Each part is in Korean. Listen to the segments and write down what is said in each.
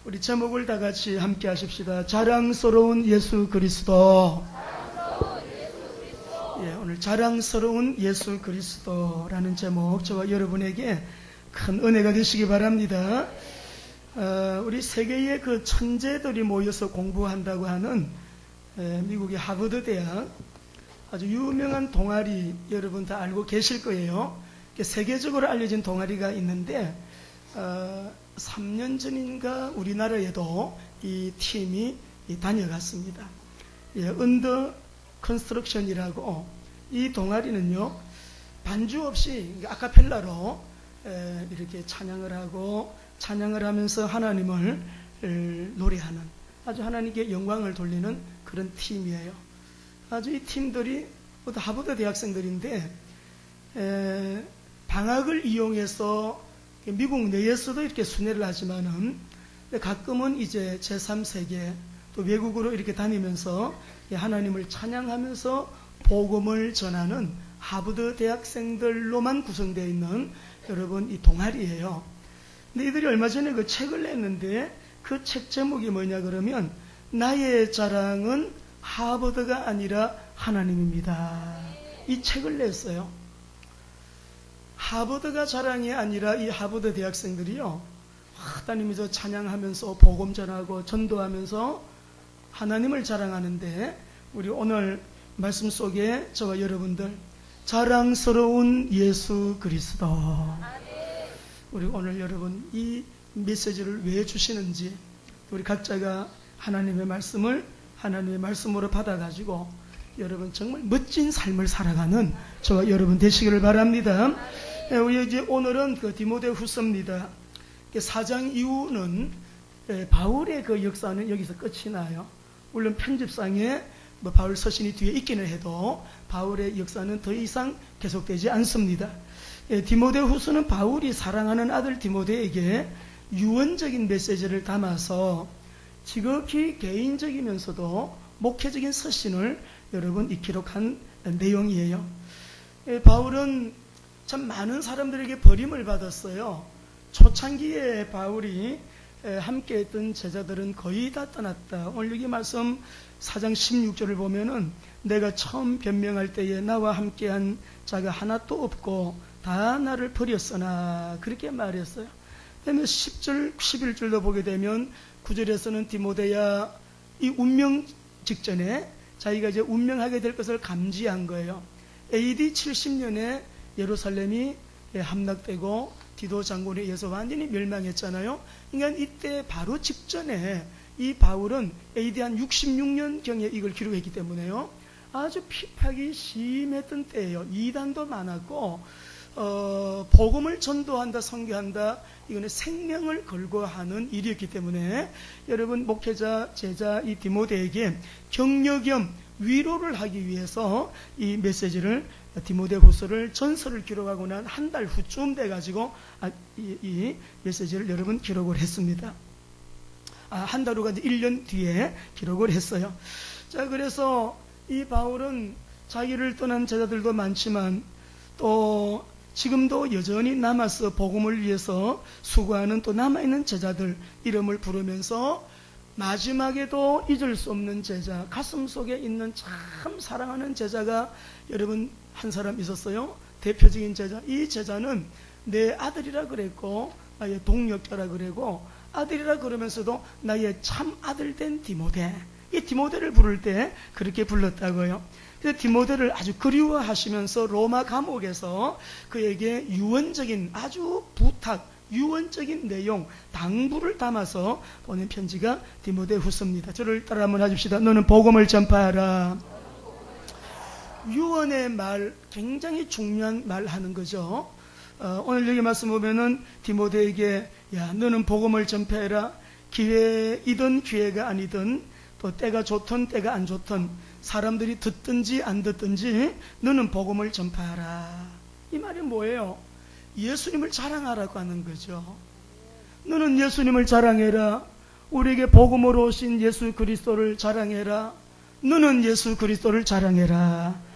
우리 제목을 다 같이 함께 하십시다. 자랑스러운 예수 그리스도. 예, 오늘 자랑스러운 예수 그리스도라는 제목, 저와 여러분에게 큰 은혜가 되시기 바랍니다. 우리 세계의 그 천재들이 모여서 공부한다고 하는 미국의 하버드 대학 아주 유명한 동아리, 여러분 다 알고 계실 거예요. 세계적으로 알려진 동아리가 있는데 3년 전인가 우리나라에도 이 팀이 다녀갔습니다. 언더 컨스트럭션이라고, 이 동아리는요 반주 없이 아카펠라로 이렇게 찬양을 하고, 찬양을 하면서 하나님을 노래하는, 아주 하나님께 영광을 돌리는 그런 팀이에요. 아주 이 팀들이 모두 하버드 대학생들인데 방학을 이용해서 미국 내에서도 이렇게 순회를 하지만은 가끔은 이제 제3세계 또 외국으로 이렇게 다니면서 하나님을 찬양하면서 복음을 전하는 하버드 대학생들로만 구성되어 있는 여러분 이 동아리예요. 근데 이들이 얼마 전에 그 책을 냈는데 그 책 제목이 뭐냐 그러면 나의 자랑은 하버드가 아니라 하나님입니다. 이 책을 냈어요. 하버드가 자랑이 아니라 이 하버드 대학생들이요 하나님께서 찬양하면서 복음 전하고 전도하면서 하나님을 자랑하는데, 우리 오늘 말씀 속에 저와 여러분들 자랑스러운 예수 그리스도, 우리 오늘 여러분 이 메시지를 왜 주시는지, 우리 각자가 하나님의 말씀을 하나님의 말씀으로 받아가지고 여러분 정말 멋진 삶을 살아가는 저와 여러분 되시기를 바랍니다. 우리 이제 오늘은 그 디모데후서입니다. 4장 이후는 바울의 그 역사는 여기서 끝이 나요. 물론 편집상에 바울 서신이 뒤에 있기는 해도 바울의 역사는 더 이상 계속되지 않습니다. 디모데후서는 바울이 사랑하는 아들 디모데에게 유언적인 메시지를 담아서 지극히 개인적이면서도 목회적인 서신을 여러분 기록한 내용이에요. 바울은 참 많은 사람들에게 버림을 받았어요. 초창기에 바울이 함께 했던 제자들은 거의 다 떠났다. 오늘 여기 말씀 4장 16절을 보면은 내가 처음 변명할 때에 나와 함께한 자가 하나도 없고 다 나를 버렸으나, 그렇게 말했어요. 그다음에 10절 11절도 보게 되면 9절에서는 디모데야, 이 운명 직전에 자기가 이제 운명하게 될 것을 감지한 거예요. AD 70년에 예루살렘이 함락되고 디도 장군에 의해서 완전히 멸망했잖아요. 그러니까 이때 바로 직전에 이 바울은 AD 한 66년경에 이걸 기록했기 때문에요 아주 핍박이 심했던 때예요. 이단도 많았고 복음을 전도한다, 선교한다, 이거는 생명을 걸고 하는 일이었기 때문에 여러분 목회자, 제자 이 디모데에게 격려 겸 위로를 하기 위해서 이 메시지를, 디모데후서를 전서를 기록하고 난 한 달 후쯤 돼가지고 이 메시지를 여러분 기록을 했습니다. 한 달 후가 이제 1년 뒤에 기록을 했어요. 자, 그래서 이 바울은 자기를 떠난 제자들도 많지만 또 지금도 여전히 남아서 복음을 위해서 수고하는 또 남아있는 제자들 이름을 부르면서 마지막에도 잊을 수 없는 제자, 가슴 속에 있는 참 사랑하는 제자가 여러분 한 사람 있었어요. 대표적인 제자. 이 제자는 내 아들이라 그랬고 나의 동역자라 그러고, 아들이라 그러면서도 나의 참 아들 된 디모데, 이 디모데를 부를 때 그렇게 불렀다고요. 그래서 디모데를 아주 그리워하시면서 로마 감옥에서 그에게 유언적인 아주 부탁, 유언적인 내용, 당부를 담아서 보낸 편지가 디모데후서입니다. 저를 따라 한번 해줍시다. 너는 복음을 전파하라. 유언의 말, 굉장히 중요한 말 하는 거죠. 오늘 여기 말씀 보면은 디모데에게 야, 너는 복음을 전파해라. 기회이든 기회가 아니든 또 때가 좋든 때가 안 좋든 사람들이 듣든지 안 듣든지 너는 복음을 전파하라. 이 말이 뭐예요? 예수님을 자랑하라고 하는 거죠. 너는 예수님을 자랑해라. 우리에게 복음으로 오신 예수 그리스도를 자랑해라. 너는 예수 그리스도를 자랑해라.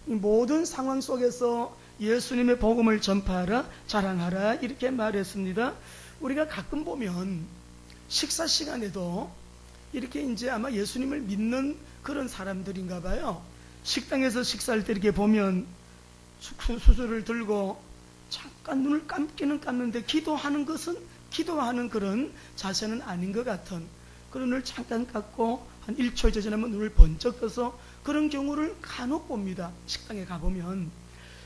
모든 상황 속에서 예수님의 복음을 전파하라, 자랑하라, 이렇게 말했습니다. 우리가 가끔 보면 식사 시간에도 이렇게 이제 아마 예수님을 믿는 그런 사람들인가 봐요. 식당에서 식사할 때 이렇게 보면 수술을 들고 잠깐 눈을 감기는 감는데 기도하는 그런 자세는 아닌 것 같은, 그런 눈을 잠깐 감고 한 1초 지나면 눈을 번쩍 떠서 그런 경우를 간혹 봅니다. 식당에 가보면.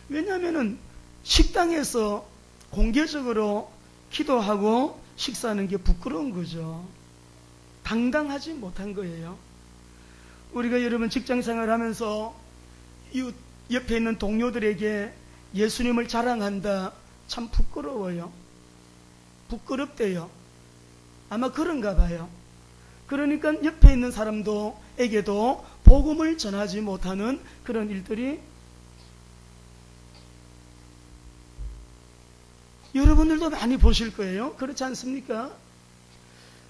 왜냐하면 식당에서 공개적으로 기도하고 식사하는 게 부끄러운 거죠. 당당하지 못한 거예요. 우리가 여러분 직장생활 하면서 이웃 옆에 있는 동료들에게 예수님을 자랑한다, 참 부끄러워요. 부끄럽대요. 아마 그런가 봐요. 그러니까 옆에 있는 사람에게도 복음을 전하지 못하는 그런 일들이 여러분들도 많이 보실 거예요. 그렇지 않습니까?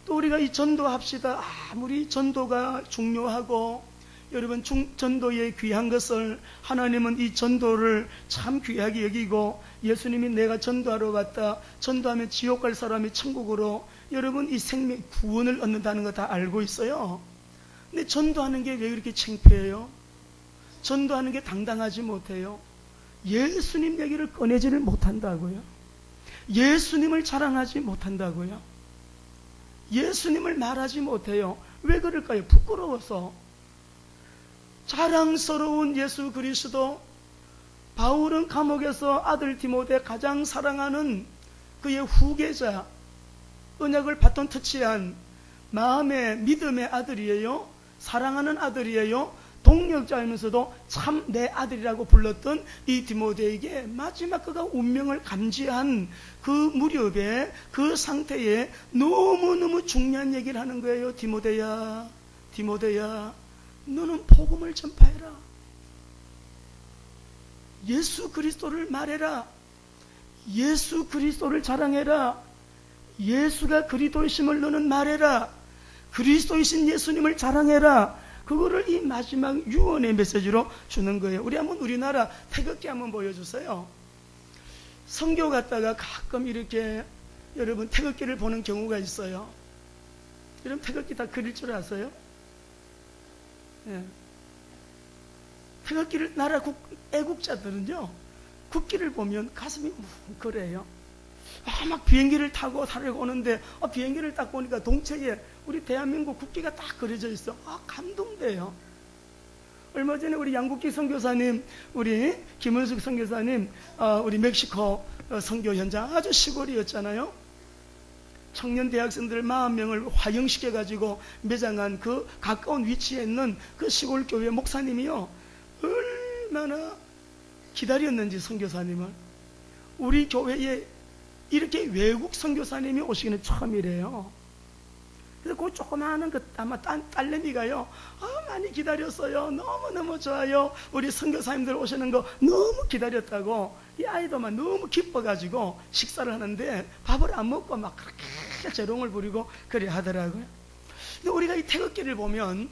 또 우리가 이 전도합시다. 아무리 전도가 중요하고 여러분 전도의 귀한 것을 하나님은 이 전도를 참 귀하게 여기고 예수님이 내가 전도하러 왔다, 전도하면 지옥 갈 사람이 천국으로, 여러분 이 생명 구원을 얻는다는 거 다 알고 있어요. 근데 전도하는 게 왜 이렇게 창피해요? 전도하는 게 당당하지 못해요? 예수님 얘기를 꺼내지를 못한다고요. 예수님을 자랑하지 못한다고요. 예수님을 말하지 못해요. 왜 그럴까요? 부끄러워서. 자랑스러운 예수 그리스도, 바울은 감옥에서 아들 디모데 가장 사랑하는 그의 후계자, 언약을 바톤 터치한 마음의 믿음의 아들이에요. 사랑하는 아들이에요. 동력자이면서도 참 내 아들이라고 불렀던 이 디모데에게 마지막 그가 운명을 감지한 그 무렵에, 그 상태에 너무너무 중요한 얘기를 하는 거예요. 디모데야, 디모데야, 너는 복음을 전파해라. 예수 그리스도를 말해라. 예수 그리스도를 자랑해라. 예수가 그리스도이심을 너는 말해라. 그리스도이신 예수님을 자랑해라. 그거를 이 마지막 유언의 메시지로 주는 거예요. 우리 한번 우리나라 태극기 한번 보여주세요. 선교 갔다가 가끔 이렇게 여러분 태극기를 보는 경우가 있어요. 여러분 태극기 다 그릴 줄 아세요? 예. 태극기를 나라 애국자들은요, 국기를 보면 가슴이 뭉클해요. 막 비행기를 타고 살려고 오는데 비행기를 딱 보니까 동체에 우리 대한민국 국기가 딱 그려져 있어. 감동돼요. 얼마 전에 우리 양국기 선교사님, 우리 김은숙 선교사님, 우리 멕시코 선교 현장 아주 시골이었잖아요. 청년 대학생들 40명을 화형시켜가지고 매장한 그 가까운 위치에 있는 그 시골 교회 목사님이요, 얼마나 기다렸는지 선교사님을. 우리 교회에 이렇게 외국 선교사님이 오시기는 처음이래요. 그래서 그 조그마한 아마 딸내미가요, 많이 기다렸어요. 너무너무 좋아요. 우리 선교사님들 오시는 거 너무 기다렸다고. 이 아이도만 너무 기뻐가지고 식사를 하는데 밥을 안 먹고 막 그렇게 재롱을 부리고 그래 하더라고요. 근데 우리가 이 태극기를 보면,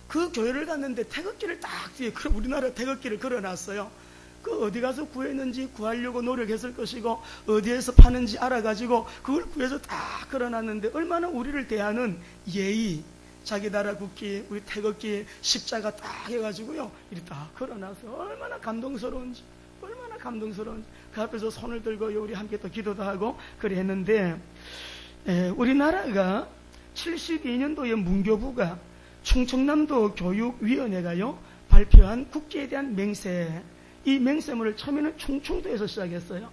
그 교회를 갔는데 태극기를 딱 뒤에, 우리나라 태극기를 걸어놨어요. 그 어디 가서 구했는지 구하려고 노력했을 것이고, 어디에서 파는지 알아가지고 그걸 구해서 딱 걸어놨는데, 얼마나 우리를 대하는 예의, 자기 나라 국기, 우리 태극기, 십자가 딱 해가지고요, 이렇게 딱 걸어놔서 얼마나 감동스러운지, 얼마나 감동스러운지. 그 앞에서 손을 들고 우리 함께 또 기도도 하고 그래 했는데, 우리나라가 72년도에 문교부가 충청남도 교육위원회가요 발표한 국기에 대한 맹세, 이 맹세물을 처음에는 충청도에서 시작했어요.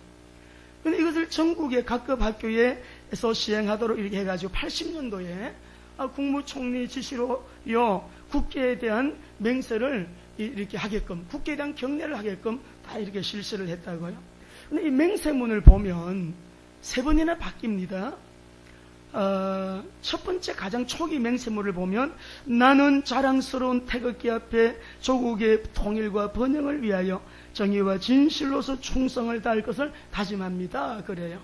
그런데 이것을 전국의 각급 학교에서 시행하도록 이렇게 해가지고 80년도에 국무총리 지시로요 국기에 대한 맹세를 이렇게 하게끔, 국기에 대한 경례를 하게끔 다 이렇게 실시를 했다고요. 그런데 이 맹세문을 보면 3번이나 바뀝니다. 첫 번째 가장 초기 맹세물을 보면, 나는 자랑스러운 태극기 앞에 조국의 통일과 번영을 위하여 정의와 진실로서 충성을 다할 것을 다짐합니다. 그래요.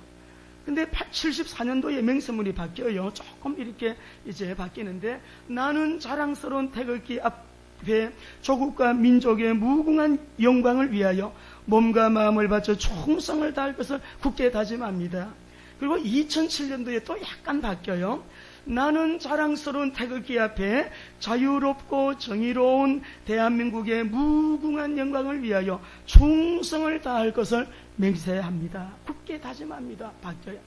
근데 74년도에 맹세물이 바뀌어요. 조금 이렇게 이제 바뀌는데, 나는 자랑스러운 태극기 앞에 조국과 민족의 무궁한 영광을 위하여 몸과 마음을 바쳐 충성을 다할 것을 굳게 다짐합니다. 그리고 2007년도에 또 약간 바뀌어요. 나는 자랑스러운 태극기 앞에 자유롭고 정의로운 대한민국의 무궁한 영광을 위하여 충성을 다할 것을 맹세합니다. 굳게 다짐합니다. 바뀌어요.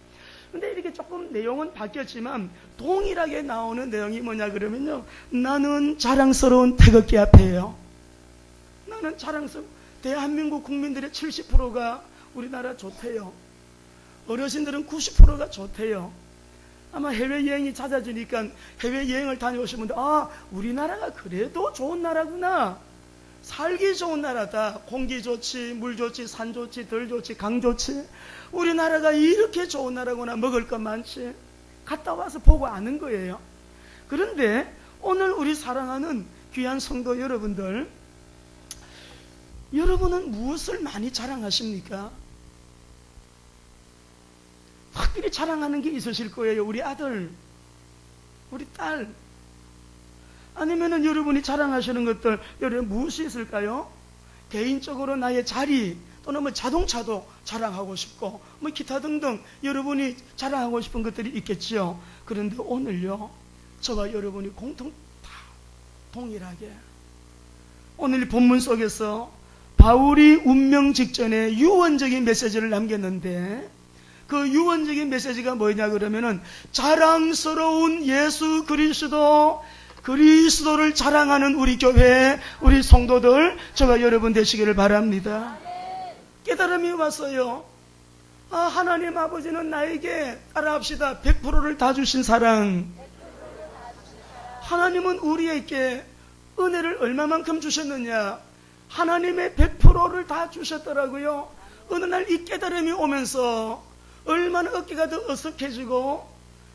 근데 이렇게 조금 내용은 바뀌었지만 동일하게 나오는 내용이 뭐냐 그러면요, 나는 자랑스러운 태극기 앞에요. 나는 자랑스러운, 대한민국 국민들의 70%가 우리나라 좋대요. 어르신들은 90%가 좋대요. 아마 해외여행이 잦아지니까 해외여행을 다녀오신 분들, 우리나라가 그래도 좋은 나라구나, 살기 좋은 나라다, 공기 좋지, 물 좋지, 산 좋지, 들 좋지, 강 좋지, 우리나라가 이렇게 좋은 나라구나, 먹을 것 많지, 갔다 와서 보고 아는 거예요. 그런데 오늘 우리 사랑하는 귀한 성도 여러분들, 여러분은 무엇을 많이 자랑하십니까? 특별히 자랑하는 게 있으실 거예요. 우리 아들, 우리 딸, 아니면은 여러분이 자랑하시는 것들, 여러분 무엇이 있을까요? 개인적으로 나의 자리, 또는 뭐 자동차도 자랑하고 싶고, 뭐 기타 등등 여러분이 자랑하고 싶은 것들이 있겠지요. 그런데 오늘요, 저와 여러분이 공통 다 동일하게 오늘 본문 속에서 바울이 운명 직전에 유언적인 메시지를 남겼는데, 그 유언적인 메시지가 뭐냐 그러면은 자랑스러운 예수 그리스도를 자랑하는 우리 교회, 우리 성도들, 저와 여러분 되시기를 바랍니다. 깨달음이 왔어요. 하나님 아버지는 나에게, 따라합시다, 100%를 다 주신 사랑. 하나님은 우리에게 은혜를 얼마만큼 주셨느냐? 하나님의 100%를 다 주셨더라고요. 어느 날 이 깨달음이 오면서 얼마나 어깨가 더 어석해지고,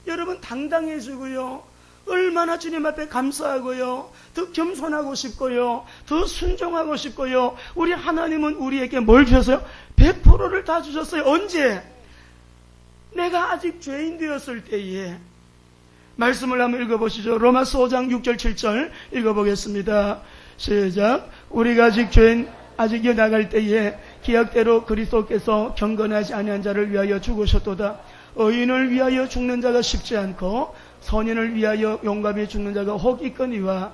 여러분 당당해지고요, 얼마나 주님 앞에 감사하고요, 더 겸손하고 싶고요, 더 순종하고 싶고요. 우리 하나님은 우리에게 뭘 주셨어요? 100%를 다 주셨어요. 언제? 내가 아직 죄인 되었을 때에. 말씀을 한번 읽어보시죠. 로마서 5장 6절 7절 읽어보겠습니다. 시작. 우리가 아직 나갈 때에 기약대로 그리스도께서 경건하지 아니한 자를 위하여 죽으셨도다. 의인을 위하여 죽는 자가 쉽지 않고 선인을 위하여 용감히 죽는 자가 혹 있거니와.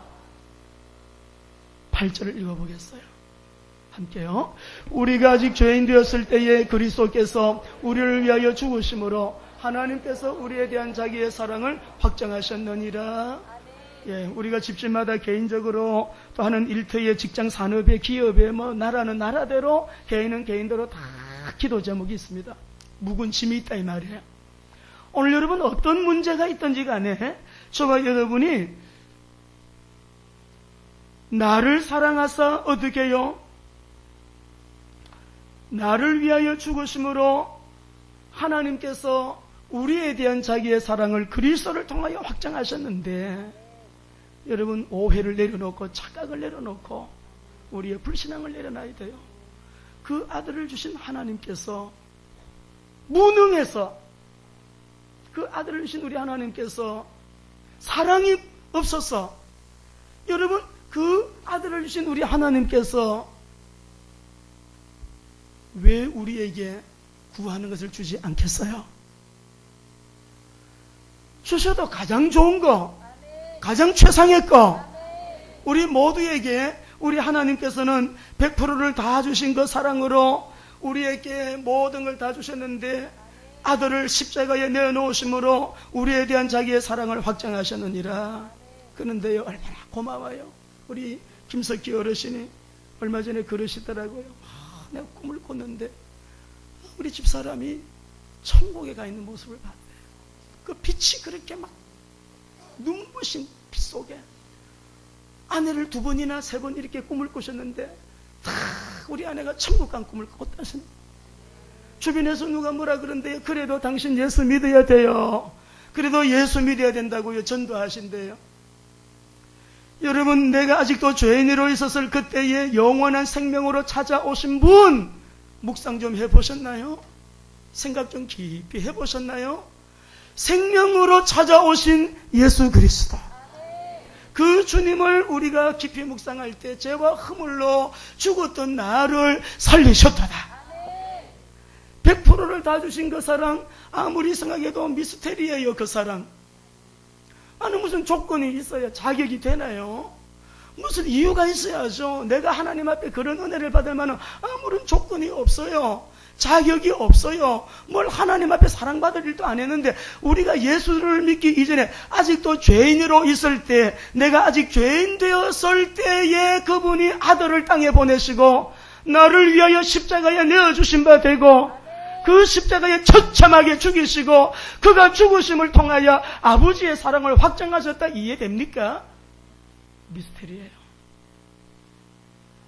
8절을 읽어보겠어요. 함께요. 우리가 아직 죄인 되었을 때에 그리스도께서 우리를 위하여 죽으심으로 하나님께서 우리에 대한 자기의 사랑을 확정하셨느니라. 우리가 집집마다 개인적으로 또 하는 일터에, 직장 산업에, 기업에, 나라는 나라대로, 개인은 개인대로 다 기도 제목이 있습니다. 묵은 짐이 있다 이 말이에요. 오늘 여러분 어떤 문제가 있든지 간에 저와 여러분이 나를 사랑하사 어떻게 해요? 나를 위하여 죽으심으로 하나님께서 우리에 대한 자기의 사랑을 그리스도를 통하여 확정하셨는데, 여러분 오해를 내려놓고 착각을 내려놓고 우리의 불신앙을 내려놔야 돼요. 그 아들을 주신 하나님께서 무능해서, 그 아들을 주신 우리 하나님께서 사랑이 없어서, 여러분 그 아들을 주신 우리 하나님께서 왜 우리에게 구하는 것을 주지 않겠어요? 주셔도 가장 좋은 거, 가장 최상의 거, 우리 모두에게 우리 하나님께서는 100%를 다 주신 그 사랑으로 우리에게 모든 걸 다 주셨는데, 아들을 십자가에 내어놓으심으로 우리에 대한 자기의 사랑을 확정하셨느니라. 그런데요, 얼마나 고마워요. 우리 김석기 어르신이 얼마 전에 그러시더라고요. 내가 꿈을 꿨는데 우리 집사람이 천국에 가 있는 모습을 봤대요. 그 빛이 그렇게 막 눈부신 빛 속에 아내를 2번이나 3번 이렇게 꿈을 꾸셨는데 다 우리 아내가 천국 간 꿈을 꿨다시니, 주변에서 누가 뭐라 그런데요, 그래도 당신 예수 믿어야 돼요, 그래도 예수 믿어야 된다고요 전도하신대요. 여러분, 내가 아직도 죄인으로 있었을 그때에 영원한 생명으로 찾아오신 분 묵상 좀 해보셨나요? 생각 좀 깊이 해보셨나요? 생명으로 찾아오신 예수 그리스도, 그 주님을 우리가 깊이 묵상할 때 죄와 허물로 죽었던 나를 살리셨도다. 100%를 다 주신 그 사랑, 아무리 생각해도 미스테리예요. 그 사랑. 아니 무슨 조건이 있어야 자격이 되나요? 무슨 이유가 있어야죠. 내가 하나님 앞에 그런 은혜를 받을 만한 아무런 조건이 없어요. 자격이 없어요. 뭘 하나님 앞에 사랑받을 일도 안 했는데, 우리가 예수를 믿기 이전에 아직도 죄인으로 있을 때, 내가 아직 죄인 되었을 때에 그분이 아들을 땅에 보내시고 나를 위하여 십자가에 내어주신 바 되고, 그 십자가에 처참하게 죽이시고 그가 죽으심을 통하여 아버지의 사랑을 확정하셨다. 이해됩니까? 미스테리예요.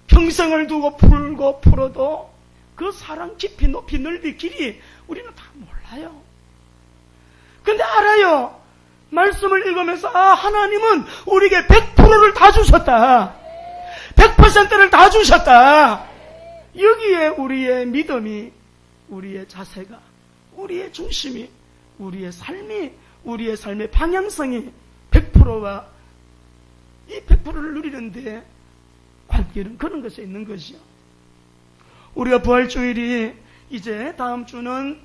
평생을 두고 풀고 풀어도 그 사랑 깊이 높이 넓이 길이 우리는 다 몰라요. 근데 알아요. 말씀을 읽으면서 하나님은 우리에게 100%를 다 주셨다. 100%를 다 주셨다. 여기에 우리의 믿음이, 우리의 자세가, 우리의 중심이, 우리의 삶의 방향성이 100%와 이 100%를 누리는데 관계는 그런 것에 있는 것이요. 우리가 부활주일이 이제 다음 주는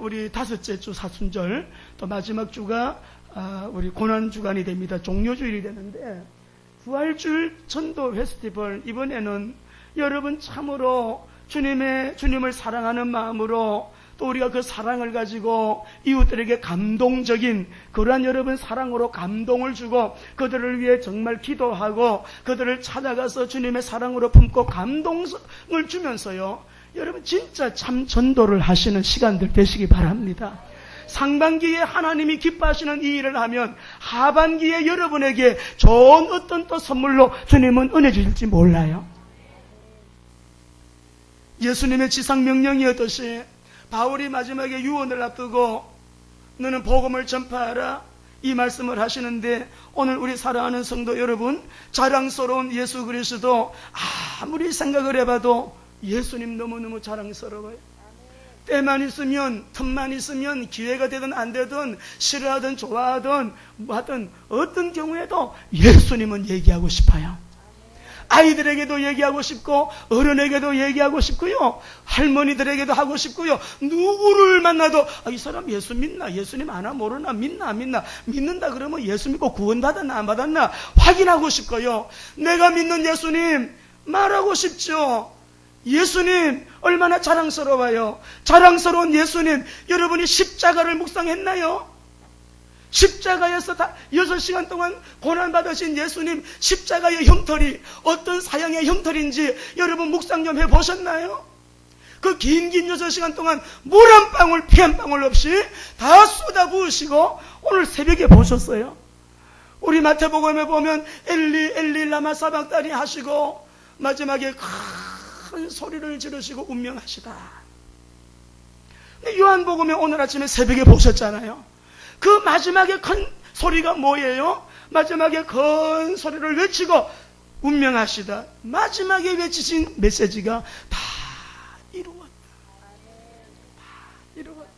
우리 다섯째 주 사순절, 또 마지막 주가 우리 고난주간이 됩니다. 종료주일이 되는데, 부활주일 전도 페스티벌, 이번에는 여러분 참으로 주님을 사랑하는 마음으로, 또 우리가 그 사랑을 가지고 이웃들에게 감동적인 그러한 여러분 사랑으로 감동을 주고, 그들을 위해 정말 기도하고 그들을 찾아가서 주님의 사랑으로 품고 감동을 주면서요, 여러분 진짜 참 전도를 하시는 시간들 되시기 바랍니다. 상반기에 하나님이 기뻐하시는 이 일을 하면 하반기에 여러분에게 좋은 어떤 또 선물로 주님은 은혜 주실지 몰라요. 예수님의 지상명령이었듯이 바울이 마지막에 유언을 앞두고 너는 복음을 전파하라, 이 말씀을 하시는데, 오늘 우리 사랑하는 성도 여러분, 자랑스러운 예수 그리스도 아무리 생각을 해봐도 예수님 너무너무 자랑스러워요. 때만 있으면, 틈만 있으면, 기회가 되든 안 되든, 싫어하든 좋아하든 뭐하든 어떤 경우에도 예수님은 얘기하고 싶어요. 아이들에게도 얘기하고 싶고, 어른에게도 얘기하고 싶고요, 할머니들에게도 하고 싶고요, 누구를 만나도 이 사람 예수 믿나, 예수님 아나 모르나, 믿나 안 믿나, 믿는다 그러면 예수 믿고 구원받았나 안 받았나 확인하고 싶고요, 내가 믿는 예수님 말하고 싶죠. 예수님 얼마나 자랑스러워요. 자랑스러운 예수님, 여러분이 십자가를 묵상했나요? 십자가에서 6시간 동안 고난받으신 예수님 십자가의 형틀이 어떤 사형의 형틀인지 여러분 묵상 좀 해보셨나요? 그 긴 6시간 동안 물 한 방울 피 한 방울 없이 다 쏟아부으시고 오늘 새벽에 보셨어요? 우리 마태복음에 보면 엘리 엘리 라마 사박다니 하시고 마지막에 큰 소리를 지르시고 운명하시다. 요한복음에 오늘 아침에 새벽에 보셨잖아요. 그 마지막에 큰 소리가 뭐예요? 마지막에 큰 소리를 외치고 운명하시다. 마지막에 외치신 메시지가 다 이루었다. 다 이루었다.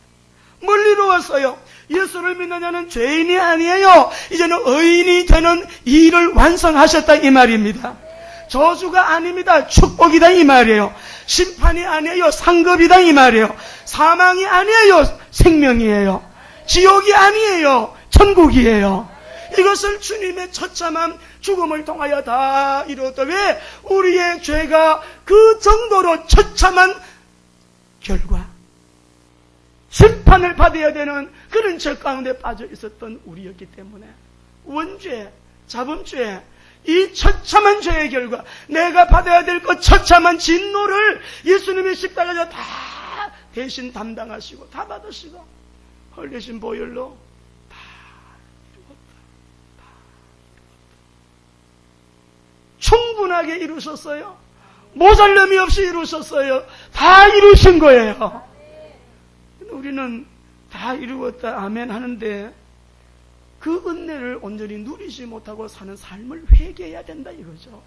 뭘 이루었어요? 예수를 믿느냐는 죄인이 아니에요. 이제는 의인이 되는 일을 완성하셨다 이 말입니다. 저주가 아닙니다. 축복이다 이 말이에요. 심판이 아니에요. 상급이다 이 말이에요. 사망이 아니에요. 생명이에요. 지옥이 아니에요. 천국이에요. 이것을 주님의 처참한 죽음을 통하여 다 이루었다. 왜? 우리의 죄가 그 정도로 처참한 결과, 심판을 받아야 되는 그런 죄 가운데 빠져 있었던 우리였기 때문에, 원죄, 자범죄, 이 처참한 죄의 결과, 내가 받아야 될 그 처참한 진노를 예수님이 십자가에서 다 대신 담당하시고 다 받으시고 흘리신 보혈로 다 이루었다. 다 이루었다. 충분하게 이루셨어요. 모자람이 없이 이루셨어요. 다 이루신 거예요. 우리는 다 이루었다 아멘 하는데 그 은혜를 온전히 누리지 못하고 사는 삶을 회개해야 된다 이거죠.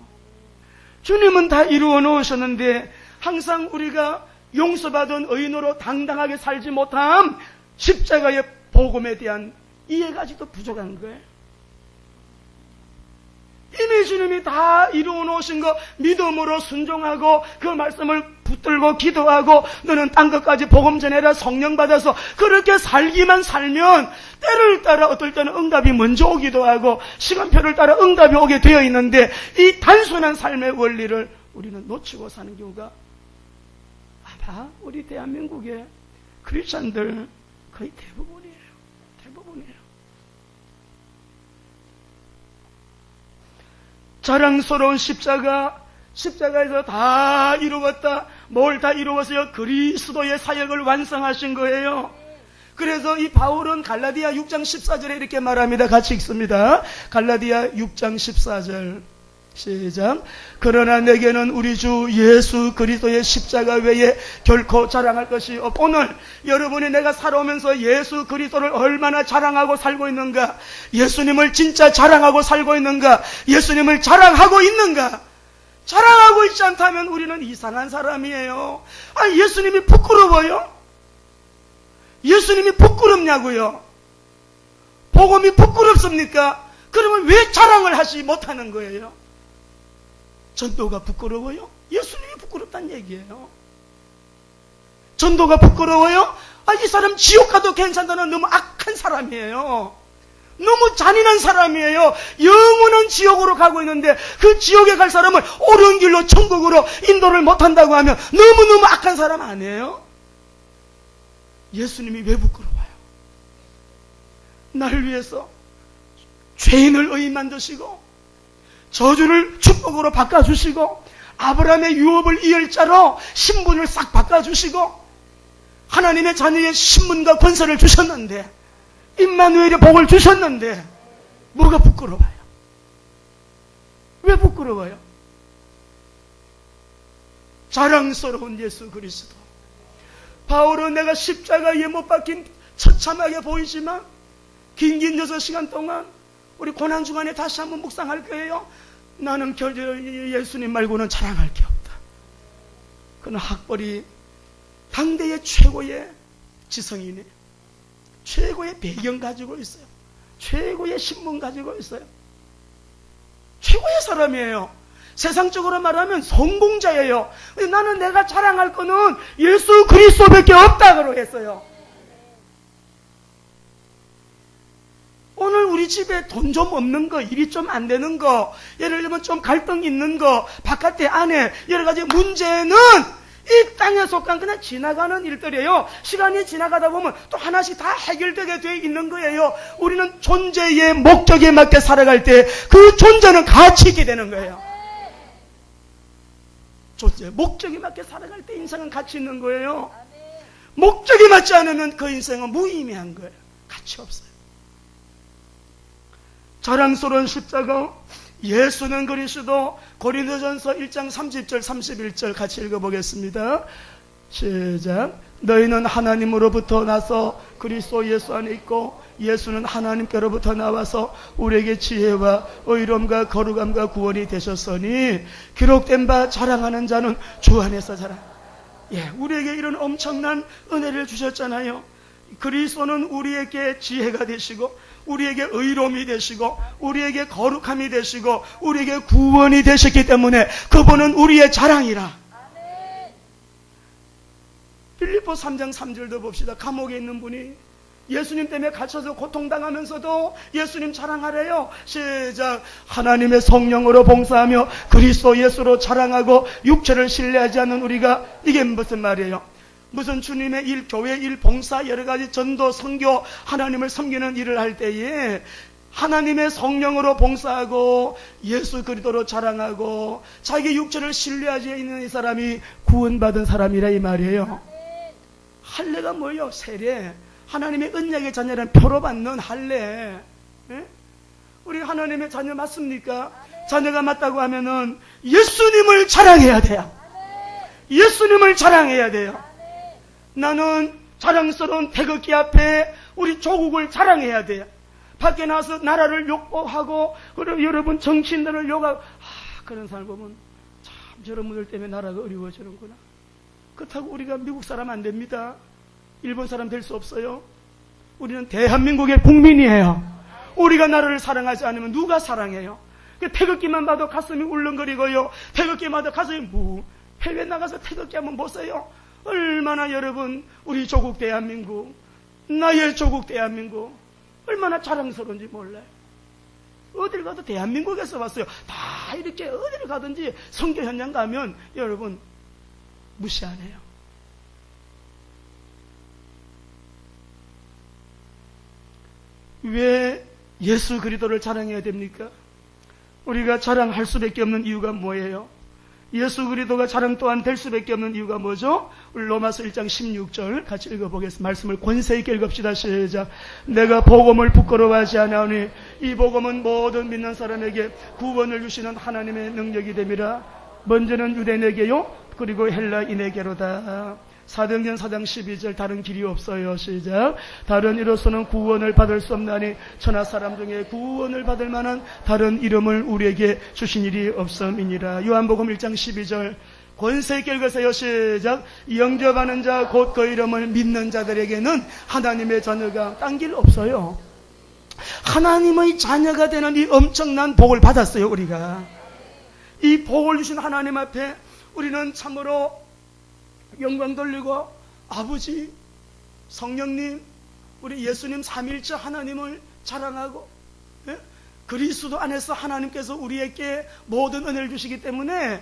주님은 다 이루어 놓으셨는데 항상 우리가 용서받은 의인으로 당당하게 살지 못함, 십자가의 복음에 대한 이해가 아직도 부족한 거예요. 이미 주님이 다 이루어 놓으신 거 믿음으로 순종하고 그 말씀을 붙들고 기도하고 너는 딴 것까지 복음 전해라 성령 받아서 그렇게 살기만 살면 때를 따라 어떨 때는 응답이 먼저 오기도 하고 시간표를 따라 응답이 오게 되어 있는데 이 단순한 삶의 원리를 우리는 놓치고 사는 경우가 아마 우리 대한민국의 크리스찬들 거의 대부분이에요. 자랑스러운 십자가에서 다 이루었다. 뭘 다 이루었어요? 그리스도의 사역을 완성하신 거예요. 그래서 이 바울은 갈라디아 6장 14절에 이렇게 말합니다. 같이 읽습니다. 갈라디아 6장 14절 시작. 그러나 내게는 우리 주 예수 그리스도의 십자가 외에 결코 자랑할 것이 없고 오늘 여러분이 내가 살아오면서 예수 그리스도를 얼마나 자랑하고 살고 있는가, 예수님을 진짜 자랑하고 살고 있는가, 예수님을 자랑하고 있는가. 자랑하고 있지 않다면 우리는 이상한 사람이에요. 아니 예수님이 부끄러워요? 예수님이 부끄럽냐고요? 복음이 부끄럽습니까? 그러면 왜 자랑을 하지 못하는 거예요? 전도가 부끄러워요? 예수님이 부끄럽다는 얘기예요. 전도가 부끄러워요? 이 사람 지옥 가도 괜찮다는 너무 악한 사람이에요. 너무 잔인한 사람이에요. 영원한 지옥으로 가고 있는데 그 지옥에 갈 사람을 옳은 길로 천국으로 인도를 못한다고 하면 너무너무 악한 사람 아니에요? 예수님이 왜 부끄러워요? 나를 위해서 죄인을 의인 만드시고 저주를 축복으로 바꿔주시고 아브라함의 유업을 이을 자로 신분을 싹 바꿔주시고 하나님의 자녀의 신분과 권세를 주셨는데 임마누엘의 복을 주셨는데 뭐가 부끄러워요? 왜 부끄러워요? 자랑스러운 예수 그리스도. 바울은 내가 십자가에 못 박힌 처참하게 보이지만 긴 6시간 동안 우리 고난 주간에 다시 한번 묵상할 거예요. 나는 예수님 말고는 자랑할 게 없다. 그는 학벌이 당대의 최고의 지성이네. 최고의 배경 가지고 있어요. 최고의 신분 가지고 있어요. 최고의 사람이에요. 세상적으로 말하면 성공자예요. 나는 내가 자랑할 거는 예수 그리스도밖에 없다고 했어요. 오늘 우리 집에 돈 좀 없는 거, 일이 좀 안 되는 거, 예를 들면 좀 갈등 있는 거, 바깥에 안에 여러 가지 문제는 이 땅에 속한 그냥 지나가는 일들이에요. 시간이 지나가다 보면 또 하나씩 다 해결되게 되어 있는 거예요. 우리는 존재의 목적에 맞게 살아갈 때 그 존재는 가치 있게 되는 거예요. 존재, 목적에 맞게 살아갈 때 인생은 가치 있는 거예요. 목적에 맞지 않으면 그 인생은 무의미한 거예요. 가치 없어요. 자랑스러운 십자가, 예수는 그리스도. 고린도전서 1장 30절 31절 같이 읽어보겠습니다. 시작. 너희는 하나님으로부터 나서 그리스도 예수 안에 있고 예수는 하나님께로부터 나와서 우리에게 지혜와 의로움과 거룩함과 구원이 되셨으니 기록된 바 자랑하는 자는 주 안에서 자랑. 우리에게 이런 엄청난 은혜를 주셨잖아요. 그리스도는 우리에게 지혜가 되시고 우리에게 의로움이 되시고 우리에게 거룩함이 되시고 우리에게 구원이 되셨기 때문에 그분은 우리의 자랑이라. 빌립보 3장 3절도 봅시다. 감옥에 있는 분이 예수님 때문에 갇혀서 고통당하면서도 예수님 자랑하래요. 시작. 하나님의 성령으로 봉사하며 그리스도 예수로 자랑하고 육체를 신뢰하지 않는 우리가, 이게 무슨 말이에요? 무슨 주님의 일, 교회 일, 봉사, 여러 가지 전도, 선교, 하나님을 섬기는 일을 할 때에 하나님의 성령으로 봉사하고 예수 그리스도로 자랑하고 자기 육체를 신뢰하지 않는 이 사람이 구원받은 사람이라 이 말이에요. 할례가 뭐예요? 세례. 하나님의 언약의 자녀라는 표로 받는 할례. 우리 하나님의 자녀 맞습니까? 자녀가 맞다고 하면은 예수님을 자랑해야 돼요. 예수님을 자랑해야 돼요. 나는 자랑스러운 태극기 앞에 우리 조국을 자랑해야 돼요. 밖에 나와서 나라를 욕보하고 여러분 정치인들을 욕하고 그런 사람 보면 참 여러분들 때문에 나라가 어려워지는구나. 그렇다고 우리가 미국 사람 안 됩니다. 일본 사람 될 수 없어요. 우리는 대한민국의 국민이에요. 우리가 나라를 사랑하지 않으면 누가 사랑해요? 태극기만 봐도 가슴이 울렁거리고요. 태극기만 봐도 가슴이 해외 나가서 태극기 한번 보세요. 얼마나 여러분 우리 조국 대한민국, 나의 조국 대한민국 얼마나 자랑스러운지 몰라요. 어딜 가도 대한민국에서 왔어요. 다 이렇게 어딜 가든지 선교 현장 가면 여러분 무시 안 해요. 왜 예수 그리스도를 자랑해야 됩니까? 우리가 자랑할 수밖에 없는 이유가 뭐예요? 예수 그리스도가 자랑 또한 될 수밖에 없는 이유가 뭐죠? 우리 로마서 1장 16절 같이 읽어보겠습니다. 말씀을 권세 있게 읽읍시다. 시작. 내가 복음을 부끄러워하지 않으니 이 복음은 모든 믿는 사람에게 구원을 주시는 하나님의 능력이 됨이라. 먼저는 유대인에게요 그리고 헬라인에게로다. 사도행전 4장 12절 다른 길이 없어요. 시작. 다른 이로서는 구원을 받을 수 없나니 천하 사람 중에 구원을 받을 만한 다른 이름을 우리에게 주신 일이 없음이니라. 요한복음 1장 12절 권세 있게 읽으세요. 시작. 영접하는 자 곧 그 이름을 믿는 자들에게는 하나님의 자녀가 딴 길 없어요. 하나님의 자녀가 되는 이 엄청난 복을 받았어요. 우리가 이 복을 주신 하나님 앞에 우리는 참으로 영광 돌리고 아버지, 성령님, 우리 예수님 삼일째 하나님을 자랑하고, 예? 그리스도 안에서 하나님께서 우리에게 모든 은혜를 주시기 때문에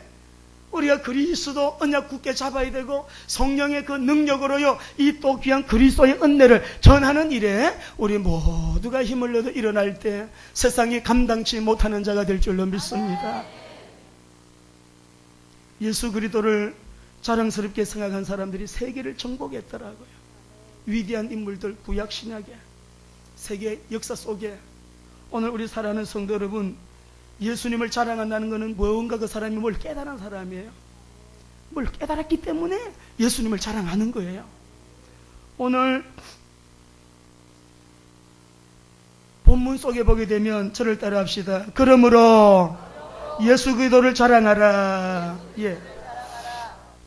우리가 그리스도 언약 굳게 잡아야 되고 성령의 그 능력으로요 이 또 귀한 그리스도의 은혜를 전하는 일에 우리 모두가 힘을 내어 일어날 때 세상이 감당치 못하는 자가 될 줄로 믿습니다. 예수 그리스도를 자랑스럽게 생각한 사람들이 세계를 정복했더라고요. 위대한 인물들 구약 신약에 세계 역사 속에 오늘 우리 사랑하는 성도 여러분, 예수님을 자랑한다는 것은 무언가 그 사람이 뭘 깨달은 사람이에요. 뭘 깨달았기 때문에 예수님을 자랑하는 거예요. 오늘 본문 속에 보게 되면 저를 따라 합시다. 그러므로 예수 그리스도를 자랑하라. 예.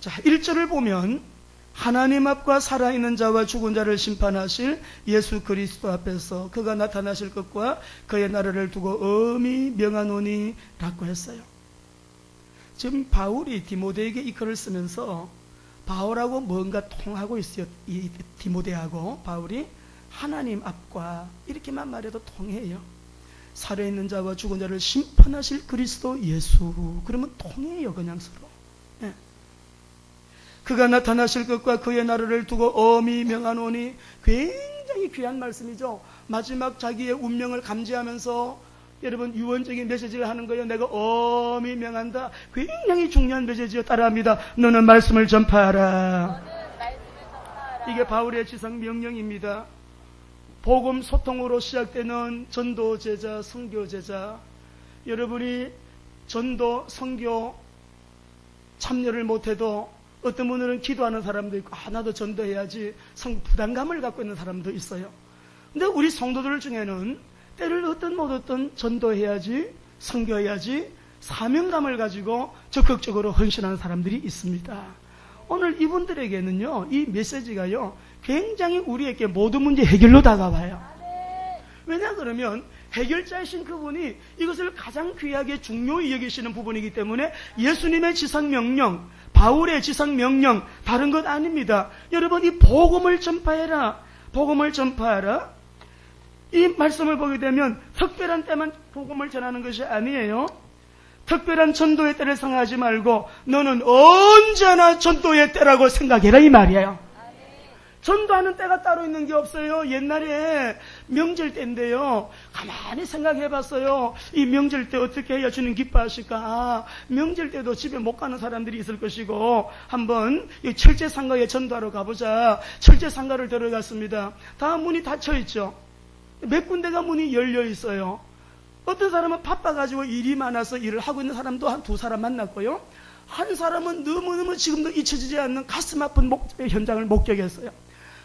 자, 1절을 보면 하나님 앞과 살아있는 자와 죽은 자를 심판하실 예수 그리스도 앞에서 그가 나타나실 것과 그의 나라를 두고 엄히 명하노니 라고 했어요. 지금 바울이 디모데에게 이 글을 쓰면서 바울하고 뭔가 통하고 있어요. 이 디모데하고 바울이 하나님 앞과 이렇게만 말해도 통해요. 살아있는 자와 죽은 자를 심판하실 그리스도 예수. 그러면 통해요. 그냥 서로. 예. 그가 나타나실 것과 그의 나라를 두고 엄히 명하노니 굉장히 귀한 말씀이죠. 마지막 자기의 운명을 감지하면서 여러분 유언적인 메시지를 하는 거예요. 내가 엄히 명한다. 굉장히 중요한 메시지요. 따라합니다. 너는 말씀을 전파하라. 이게 바울의 지상 명령입니다. 복음 소통으로 시작되는 전도 제자, 선교 제자. 여러분이 전도, 선교 참여를 못해도 어떤 분들은 기도하는 사람도 있고 나도 전도해야지 부담감을 갖고 있는 사람도 있어요. 근데 우리 성도들 중에는 때를 얻든 못 얻든 전도해야지, 선교해야지 사명감을 가지고 적극적으로 헌신하는 사람들이 있습니다. 오늘 이분들에게는요 이 메시지가요 굉장히 우리에게 모든 문제 해결로 다가와요. 왜냐 그러면 해결자이신 그분이 이것을 가장 귀하게 중요히 여기시는 부분이기 때문에 예수님의 지상명령, 바울의 지상명령 다른 것 아닙니다. 여러분 이 복음을 전파해라. 복음을 전파하라. 이 말씀을 보게 되면 특별한 때만 복음을 전하는 것이 아니에요. 특별한 전도의 때를 생각하지 말고 너는 언제나 전도의 때라고 생각해라 이 말이에요. 전도하는 때가 따로 있는 게 없어요. 옛날에 명절 때인데요. 가만히 생각해 봤어요. 이 명절 때 어떻게 해야 주님 기뻐하실까? 명절 때도 집에 못 가는 사람들이 있을 것이고 한번 이 철제상가에 전도하러 가보자. 철제상가를 들어갔습니다. 다 문이 닫혀 있죠. 몇 군데가 문이 열려 있어요. 어떤 사람은 바빠가지고 일이 많아서 일을 하고 있는 사람도 한 두 사람 만났고요. 한 사람은 너무너무 지금도 잊혀지지 않는 가슴 아픈 현장을 목격했어요.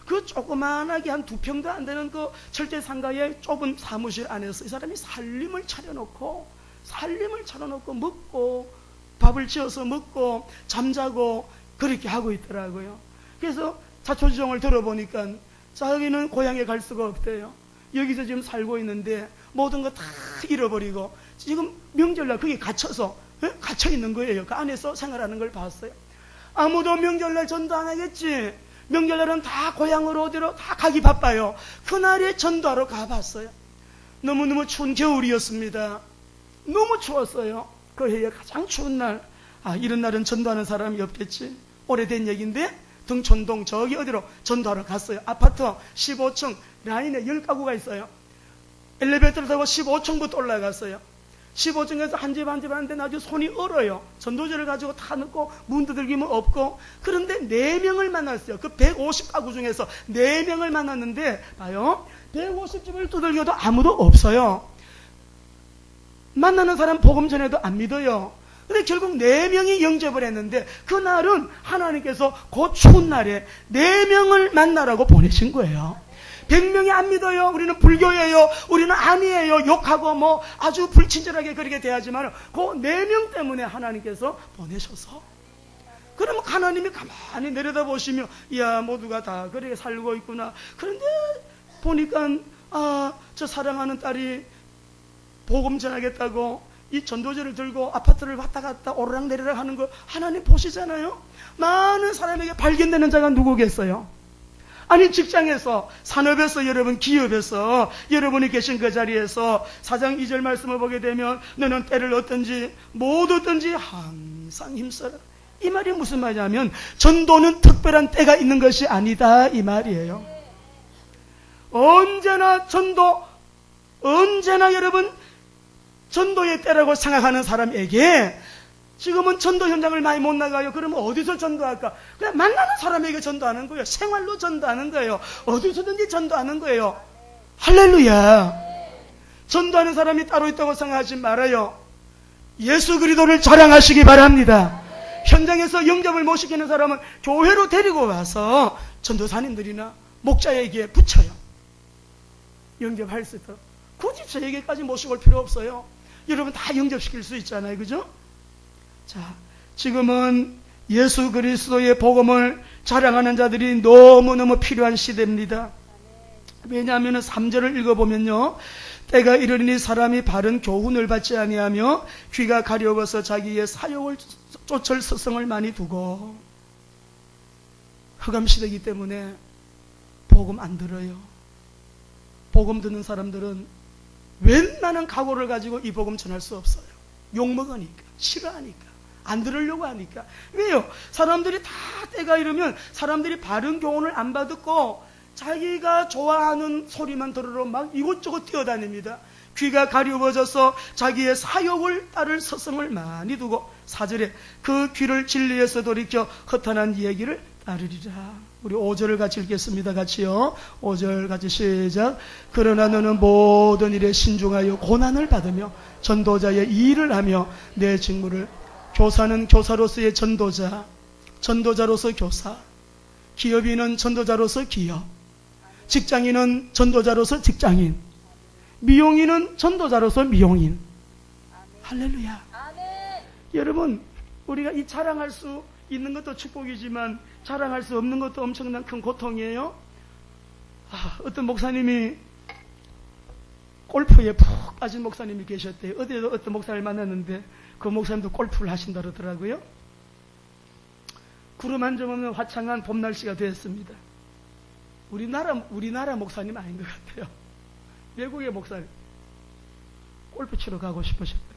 그 조그만하게 한 2평도 안 되는 그 철제상가의 좁은 사무실 안에서 이 사람이 살림을 차려놓고 먹고 밥을 지어서 먹고 잠자고 그렇게 하고 있더라고요. 그래서 자초지종을 들어보니까 자기는 고향에 갈 수가 없대요. 여기서 지금 살고 있는데 모든 거 다 잃어버리고 지금 명절날 거기 갇혀서 갇혀 있는 거예요. 그 안에서 생활하는 걸 봤어요. 아무도 명절날 전도 안 하겠지. 명절날은 다 고향으로 어디로 다 가기 바빠요. 그날에 전도하러 가봤어요. 너무너무 추운 겨울이었습니다. 너무 추웠어요. 그 해에 가장 추운 날. 이런 날은 전도하는 사람이 없겠지. 오래된 얘기인데 등촌동 저기 어디로 전도하러 갔어요. 아파트 15층 라인에 10가구가 있어요. 엘리베이터를 타고 15층부터 올라갔어요. 15층에서 한 집 한 집 하는데 아주 손이 얼어요. 전도제를 가지고 다 넣고 문 두들기면 없고. 그런데 4명을 만났어요. 그 150가구 중에서 4명을 만났는데 봐요. 150집을 두들겨도 아무도 없어요. 만나는 사람 복음 전해도 안 믿어요. 근데 결국 4명이 영접을 했는데 그날은 하나님께서 그 추운 날에 4명을 만나라고 보내신 거예요. 100명이 안 믿어요. 우리는 불교예요. 우리는 아니에요. 욕하고 뭐 아주 불친절하게 그렇게 대하지만 그 4명 때문에 하나님께서 보내셔서 그러면 하나님이 가만히 내려다보시며 이야 모두가 다 그렇게 살고 있구나. 그런데 보니까 저 사랑하는 딸이 복음 전하겠다고 이 전도제를 들고 아파트를 왔다 갔다 오르락내리락 하는 거 하나님 보시잖아요. 많은 사람에게 발견되는 자가 누구겠어요? 아니 직장에서, 산업에서, 여러분 기업에서 여러분이 계신 그 자리에서 4장 2절 말씀을 보게 되면 너는 때를 얻든지 못 얻든지 항상 힘써라. 이 말이 무슨 말이냐면 전도는 특별한 때가 있는 것이 아니다 이 말이에요. 언제나 전도, 언제나 여러분 전도의 때라고 생각하는 사람에게 지금은 전도 현장을 많이 못 나가요. 그러면 어디서 전도할까? 그냥 만나는 사람에게 전도하는 거예요. 생활로 전도하는 거예요. 어디서든지 전도하는 거예요. 할렐루야. 전도하는 사람이 따로 있다고 생각하지 말아요. 예수 그리스도를 자랑하시기 바랍니다. 현장에서 영접을 못 시키는 사람은 교회로 데리고 와서 전도사님들이나 목자에게 붙여요. 영접할 수 있도록. 굳이 저에게까지 모시고 올 필요 없어요. 여러분 다 영접시킬 수 있잖아요. 그죠? 자, 지금은 예수 그리스도의 복음을 자랑하는 자들이 너무너무 필요한 시대입니다. 왜냐하면 3절을 읽어보면요. 때가 이르니 사람이 바른 교훈을 받지 아니하며 귀가 가려워서 자기의 사욕을 쫓을 스승을 많이 두고 흑암시대이기 때문에 복음 안 들어요. 복음 듣는 사람들은 웬만한 각오를 가지고 이 복음 전할 수 없어요. 욕먹으니까, 싫어하니까, 안 들으려고 하니까. 왜요? 사람들이 다 때가 이르면 사람들이 바른 교훈을 안 받고 자기가 좋아하는 소리만 들으러 막 이곳저곳 뛰어다닙니다. 귀가 가려워져서 자기의 사욕을 따를 스승을 많이 두고 4절에 그 귀를 진리에서 돌이켜 허탄한 얘기를 따르리라. 우리 5절을 같이 읽겠습니다. 같이요. 5절 같이 시작. 그러나 너는 모든 일에 신중하여 고난을 받으며 전도자의 일을 하며 내 직무를, 교사는 교사로서의 전도자, 전도자로서 교사, 기업인은 전도자로서 기업, 직장인은 전도자로서 직장인, 미용인은 전도자로서 미용인. 할렐루야. 여러분, 우리가 이 자랑할 수 있는 것도 축복이지만 자랑할 수 없는 것도 엄청난 큰 고통이에요. 어떤 목사님이 골프에 푹 빠진 목사님이 계셨대요. 어디에도 어떤 목사를 만났는데 그 목사님도 골프를 하신다 그러더라고요. 구름 한 점 없는 화창한 봄 날씨가 되었습니다. 우리나라 목사님 아닌 것 같아요. 외국의 목사님. 골프 치러 가고 싶으셨대요.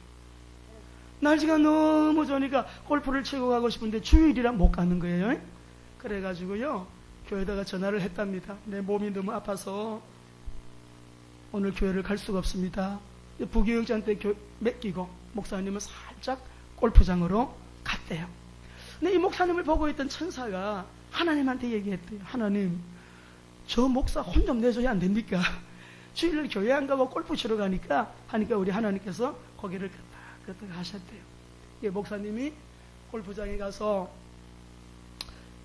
날씨가 너무 좋으니까 골프를 치고 가고 싶은데 주일이라 못 가는 거예요. 그래가지고요, 교회에다가 전화를 했답니다. 내 몸이 너무 아파서 오늘 교회를 갈 수가 없습니다. 부교육자한테 맡기고 목사님은 살짝 골프장으로 갔대요. 근데 이 목사님을 보고 있던 천사가 하나님한테 얘기했대요. 하나님, 저 목사 혼 좀 내줘야 안 됩니까? 주일날 교회 안 가고 골프 치러 가니까 우리 하나님께서 고개를 끄덕끄덕 하셨대요. 이 목사님이 골프장에 가서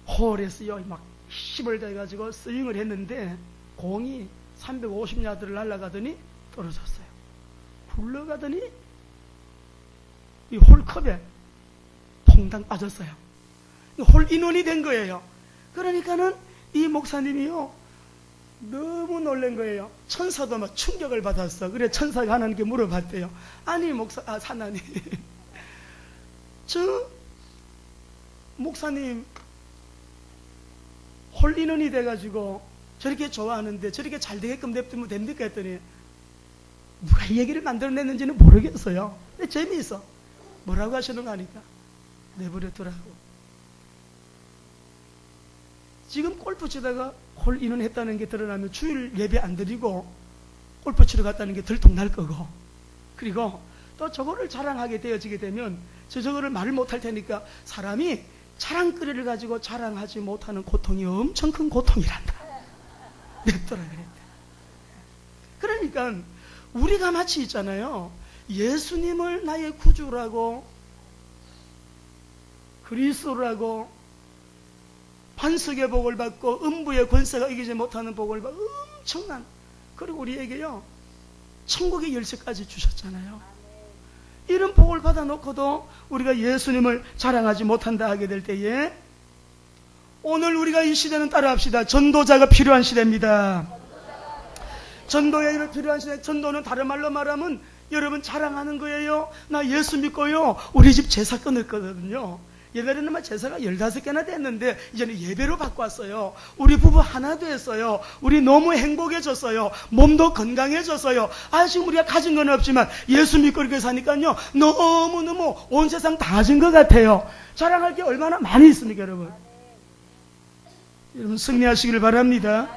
홀에서요 막 힘을 대가지고 스윙을 했는데 공이 350야드를 날아가더니 떨어졌어요. 굴러가더니 이 홀컵에 퐁당 빠졌어요. 홀인원이 된 거예요. 그러니까는 이 목사님이요 너무 놀란 거예요. 천사도 막 충격을 받았어. 그래 천사가 하나님께 물어봤대요. 아니 사나님, 저 목사님 홀인원이 돼가지고 저렇게 좋아하는데 저렇게 잘 되게끔 냅두면 됩니까? 했더니 누가 이 얘기를 만들어냈는지는 모르겠어요. 근데 재미있어. 뭐라고 하시는가 하니까 내버려 두라고. 지금 골프 치다가 홀인원 했다는 게 드러나면 주일 예배 안 드리고 골프 치러 갔다는 게 들통날 거고, 그리고 또 저거를 자랑하게 되어지게 되면 저거를 말을 못할 테니까 사람이 자랑거리를 가지고 자랑하지 못하는 고통이 엄청 큰 고통이란다. 냅둬라 그랬다. 그러니까 우리가 마치 있잖아요. 예수님을 나의 구주라고, 그리스도라고, 반석의 복을 받고 음부의 권세가 이기지 못하는 복을 받고 엄청난, 그리고 우리에게요 천국의 열쇠까지 주셨잖아요. 이런 복을 받아놓고도 우리가 예수님을 자랑하지 못한다 하게 될 때에, 오늘 우리가 이 시대는 따라합시다. 전도자가 필요한 시대입니다. 전도에 필요한 시대. 전도는 다른 말로 말하면 여러분 자랑하는 거예요. 나 예수 믿고요 우리 집 제사 끊을 거거든요. 옛날에는 제사가 15개나 됐는데 이제는 예배로 바꿨어요. 우리 부부 하나 됐어요. 우리 너무 행복해졌어요. 몸도 건강해졌어요. 지금 우리가 가진 건 없지만 예수 믿고 이렇게 사니까요 너무너무 온 세상 다 가진 것 같아요. 자랑할 게 얼마나 많이 있습니까 여러분. 여러분 승리하시기를 바랍니다.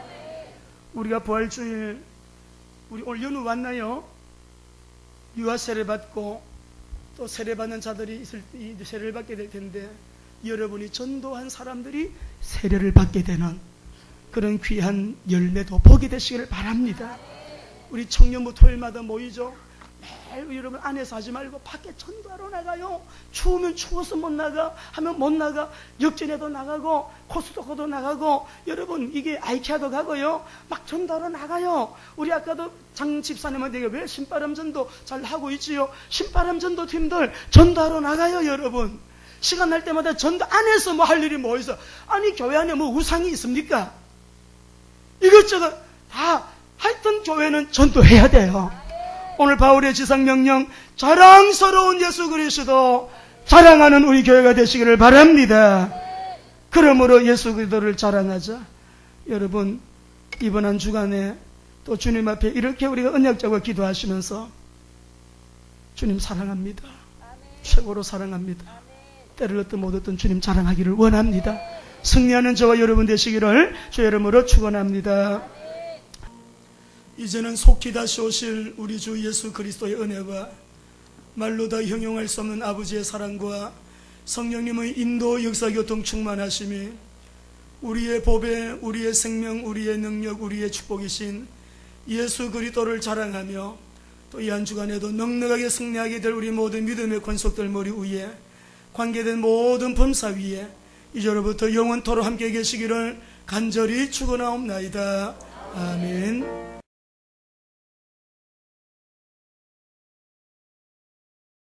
우리가 부활주일, 우리 올 연휴 왔나요? 유아 세례 받고 또 세례받는 자들이 세례를 받게 될 텐데, 여러분이 전도한 사람들이 세례를 받게 되는 그런 귀한 열매도 보게 되시기를 바랍니다. 우리 청년부 토요일마다 모이죠. 매일 여러분 안에서 하지 말고 밖에 전도하러 나가요. 추우면 추워서 못 나가 하면 못 나가, 역전에도 나가고 코스트코도 나가고, 여러분 이게 아이케아도 가고요 막 전도하러 나가요. 우리 아까도 장 집사님한테 왜 신바람 전도 잘 하고 있지요. 신바람 전도 팀들 전도하러 나가요. 여러분 시간 날 때마다 전도 안에서 뭐 할 일이 뭐 있어. 아니 교회 안에 뭐 우상이 있습니까? 이것저것 다 하여튼 교회는 전도해야 돼요. 오늘 바울의 지상명령, 자랑스러운 예수 그리스도 자랑하는 우리 교회가 되시기를 바랍니다. 그러므로 예수 그리스도를 자랑하자. 여러분 이번 한 주간에 또 주님 앞에 이렇게 우리가 언약적으로 기도하시면서 주님 사랑합니다. 최고로 사랑합니다. 때를 얻든 못 얻든 주님 자랑하기를 원합니다. 승리하는 저와 여러분 되시기를 주의 이름으로 축원합니다. 이제는 속히 다시 오실 우리 주 예수 그리스도의 은혜와 말로 다 형용할 수 없는 아버지의 사랑과 성령님의 인도 역사 교통 충만하심이 우리의 보배, 우리의 생명, 우리의 능력, 우리의 축복이신 예수 그리스도를 자랑하며 또 이 한 주간에도 넉넉하게 승리하게 될 우리 모든 믿음의 권속들 머리 위에 관계된 모든 범사 위에 이제로부터 영원토록 함께 계시기를 간절히 축원하옵나이다. 아멘.